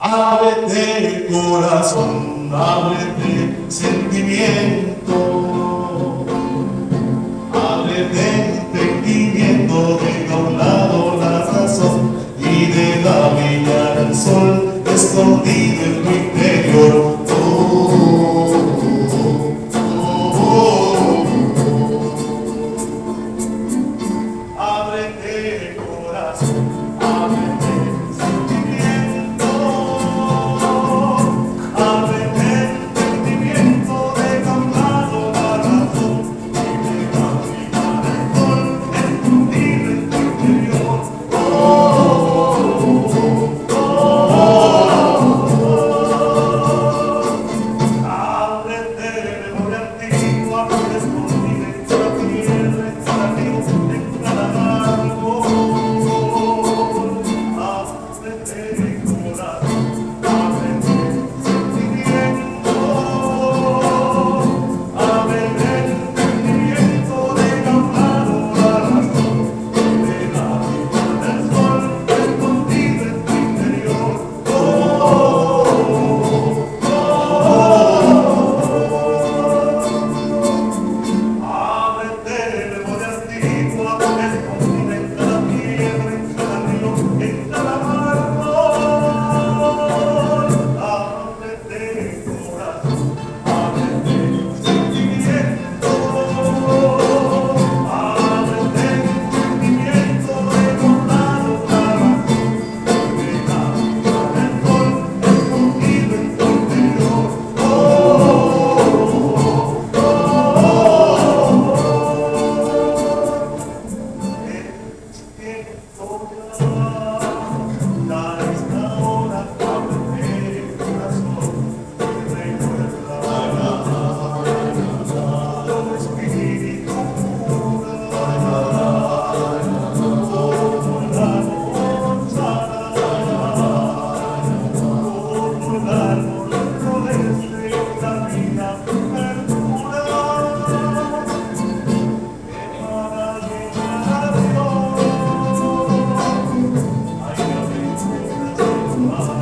Ábrete corazón, ábrete sentimiento, ábrete entendimiento, deja a un lado la razón y deja brillar el sol escondido en tu interior. Ábrete corazón, ábrete sentimiento, ábrete entendimiento, deja a un lado la razón y deja brillar el sol escondido en tu interior. Ábrete de memoria antigua, escondida en cada tierra, en cada río, en cada árbol. Ábrete corazón, ábrete sentimiento, ábrete entendimiento, deja a un lado la razón y deja brillar el sol escondido en tu interior. Ábrete de memoria antigua, escondida en cada piedra, en cada río, en cada árbol. Ábrete corazón, ábrete sentimiento, ábrete entendimiento, deja a un lado la razón y deja brillar el sol escondido en tu interior. Ya esta hora, ábrete corazón y recuerda tu espíritu pura, como la manzana, como el árbol florece la vida perdura. Para llegar a Dios hay que abrir el corazón.